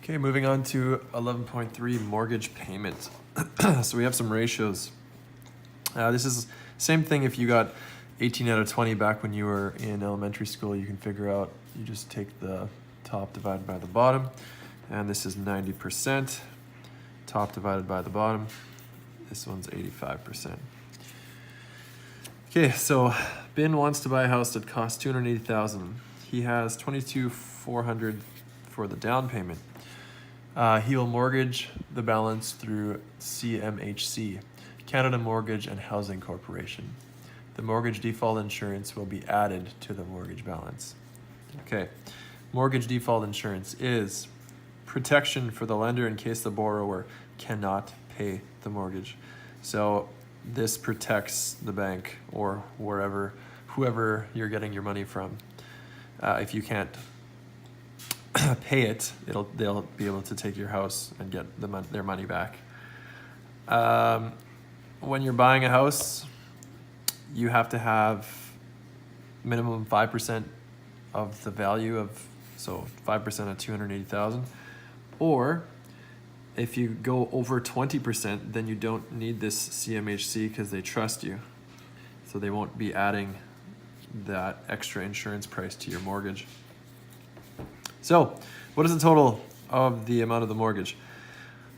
Okay, moving on to 11.3 mortgage payment. So we have some ratios. This is same thing if you got 18 out of 20 back when you were in elementary school. You can figure out, you just take the top divided by the bottom, and this is 90%. Top divided by the bottom, this one's 85%. Okay, so Ben wants to buy a house that costs $280,000. He has $22,400 for the down payment. He will mortgage the balance through CMHC, Canada Mortgage and Housing Corporation. The mortgage default insurance will be added to the mortgage balance. Okay, mortgage default insurance is protection for the lender in case the borrower cannot pay the mortgage. So this protects the bank or whoever you're getting your money from. If you can't pay it, they'll be able to take your house and get their money back. When you're buying a house, you have to have minimum 5% of the value of, so 5% of 280,000. Or if you go over 20%, then you don't need this CMHC because they trust you. So they won't be adding that extra insurance price to your mortgage. So what is the total of the amount of the mortgage?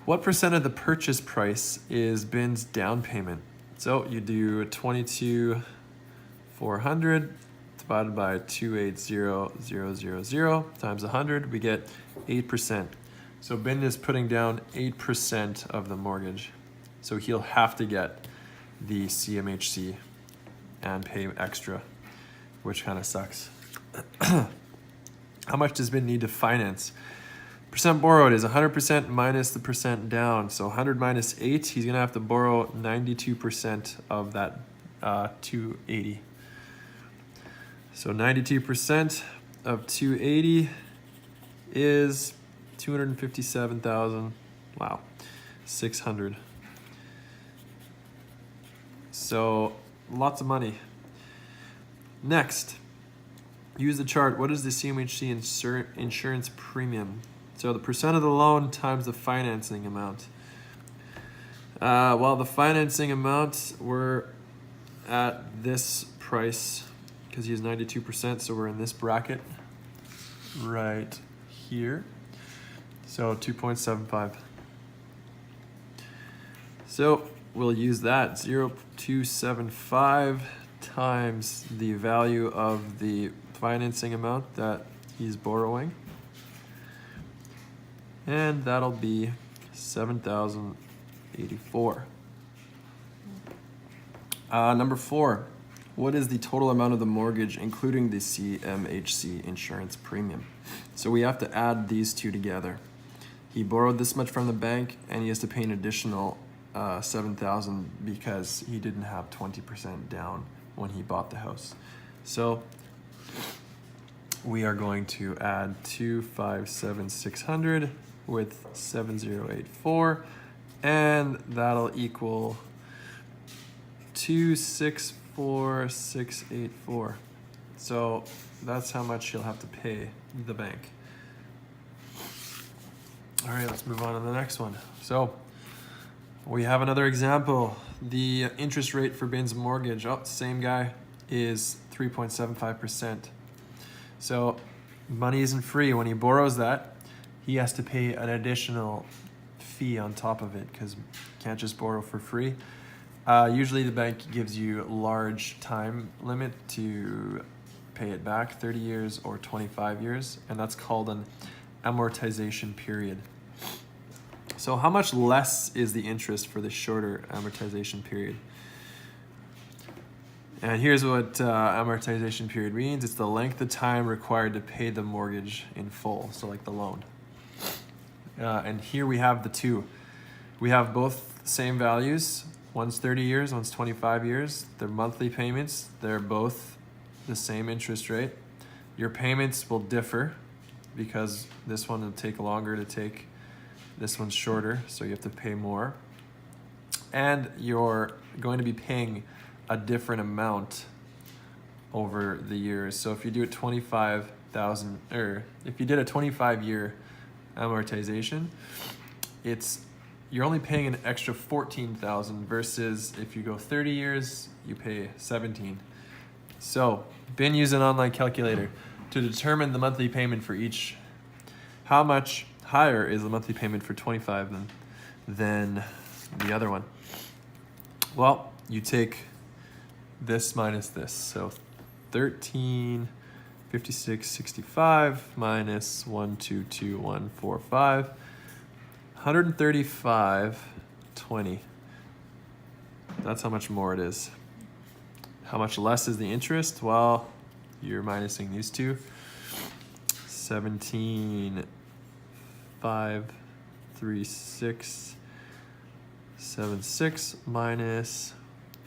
What percent of the purchase price is Ben's down payment? So you do 22,400 divided by 280,000 times 100, we get 8%. So Ben is putting down 8% of the mortgage. So he'll have to get the CMHC and pay extra, which kind of sucks. How much does Ben need to finance? Percent borrowed is 100% minus the percent down. So 100 minus 8, he's going to have to borrow 92% of that 280. So 92% of 280 is 257,000. Wow, 600. So lots of money. Next, use the chart. What is the CMHC insurance premium? So the percent of the loan times the financing amount. Well, the financing amount, we're at this price because he's 92%, so we're in this bracket right here. So 2.75. So we'll use that 0.275 times the value of the financing amount that he's borrowing, and that'll be 7,084. Number 4, what is the total amount of the mortgage including the CMHC insurance premium? So we have to add these two together. He borrowed this much from the bank and he has to pay an additional 7,000 because he didn't have 20% down when he bought the house. So we are going to add 257,600 with 7,084, and that'll equal 264,684. So that's how much you'll have to pay the bank. All right, let's move on to the next one. So we have another example. The interest rate for Ben's mortgage, same guy, is 3.75%. So money isn't free. When he borrows that, he has to pay an additional fee on top of it because you can't just borrow for free. Usually the bank gives you a large time limit to pay it back, 30 years or 25 years, and that's called an amortization period. So how much less is the interest for the shorter amortization period? And here's what amortization period means. It's the length of time required to pay the mortgage in full, so like the loan. And here we have the two. We have both same values. One's 30 years, one's 25 years. They're monthly payments. They're both the same interest rate. Your payments will differ because this one will take longer to take. This one's shorter, so you have to pay more. And you're going to be paying a different amount over the years. So if you do it 25,000, or if you did a 25-year amortization, you're only paying an extra $14,000 versus if you go 30 years, you pay 17. So, been using an online calculator to determine the monthly payment for each. How much higher is the monthly payment for 25 than the other one? Well, you take this minus this. So 1356.65 minus 122,145, 135.20. That's how much more it is. How much less is the interest? Well, you're minusing these two. 17,536.76 minus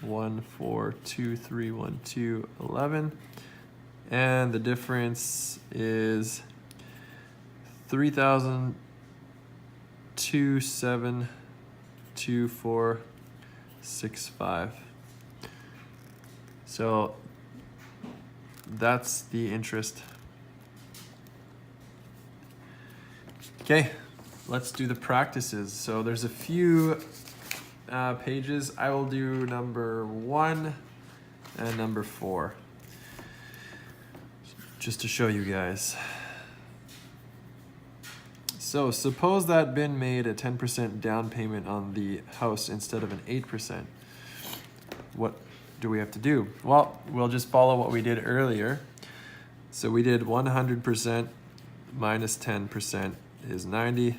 142,312.11, and the difference is 3,272,465. So that's the interest. Okay, let's do the practices. So there's a few pages. I will do number 1 and number 4 just to show you guys. So suppose that Ben made a 10% down payment on the house instead of an 8%. What do we have to do? Well, we'll just follow what we did earlier. So we did 100% minus 10% is 90.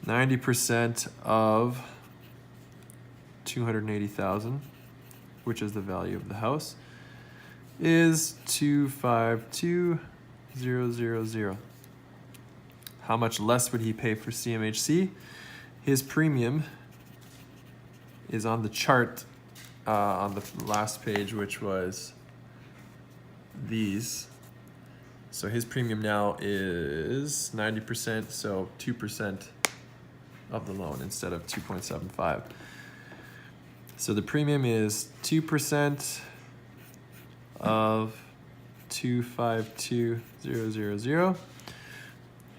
90% of 280,000, which is the value of the house, is 252,000. How much less would he pay for CMHC? His premium is on the chart on the last page, which was these. So his premium now is 90%, so 2% of the loan instead of 2.75. So the premium is 2% of 252,000,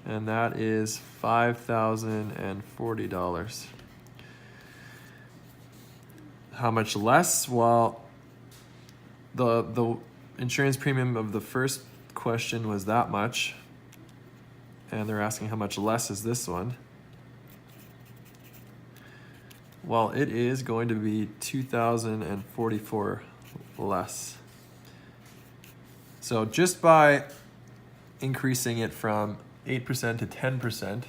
and that is $5,040. How much less? Well, the insurance premium of the first question was that much, and they're asking how much less is this one. Well, it is going to be 2,044 less. So just by increasing it from 8% to 10%,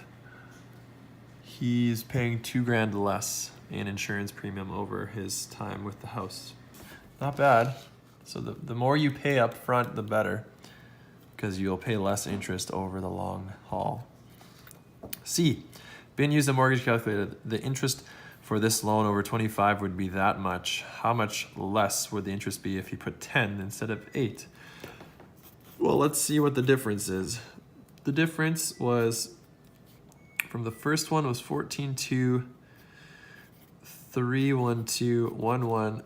he's paying $2,000 less in insurance premium over his time with the house. Not bad. So the more you pay up front, the better, because you'll pay less interest over the long haul. C, Ben used a mortgage calculator. The interest for this loan over 25 would be that much. How much less would the interest be if he put 10 instead of 8? Well, let's see what the difference is. The difference was, from the first one was 14,231,211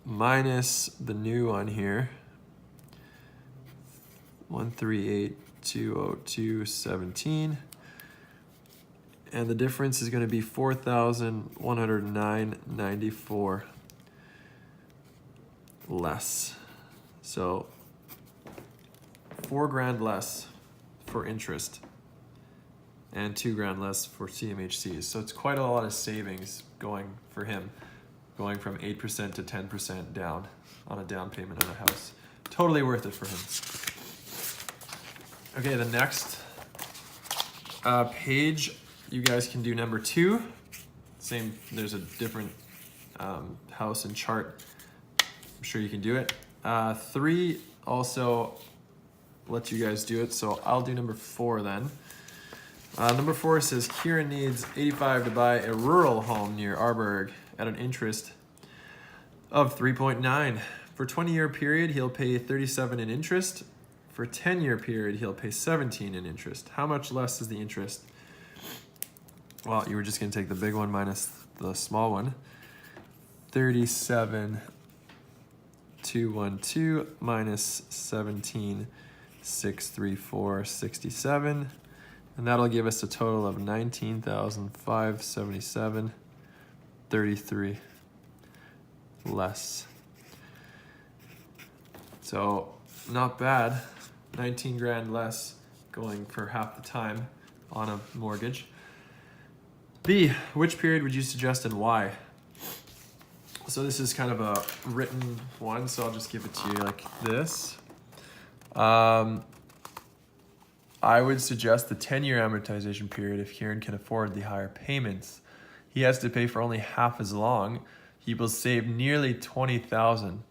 minus the new one here, 138,202.17. And the difference is going to be 4,109.94 less. So $4,000 less for interest and $2,000 less for CMHCs. So it's quite a lot of savings going for him, going from 8% to 10% down on a down payment on a house. Totally worth it for him. Okay, the next page, you guys can do number 2. Same, there's a different house and chart. I'm sure you can do it. 3 also lets you guys do it, so I'll do number 4 then. Number 4 says Kieran needs $85 to buy a rural home near Arborg at an interest of 3.9. For a 20-year period, he'll pay $37 in interest. For a 10-year period, he'll pay $17 in interest. How much less is the interest? Well, you were just going to take the big one minus the small one. 37,212 minus 17,634.67. And that'll give us a total of 19,577.33 less. So not bad, 19 grand less going for half the time on a mortgage. B, which period would you suggest and why? So this is kind of a written one, so I'll just give it to you like this. I would suggest the 10-year amortization period if Kieran can afford the higher payments. He has to pay for only half as long. He will save nearly 20,000.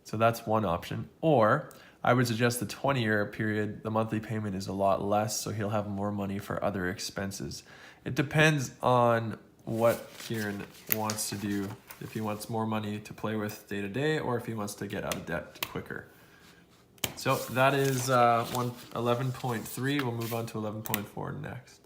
So that's one option. Or I would suggest the 20-year period, the monthly payment is a lot less, so he'll have more money for other expenses. It depends on what Kieran wants to do. If he wants more money to play with day to day, or if he wants to get out of debt quicker. So that is 11.3. We'll move on to 11.4 next.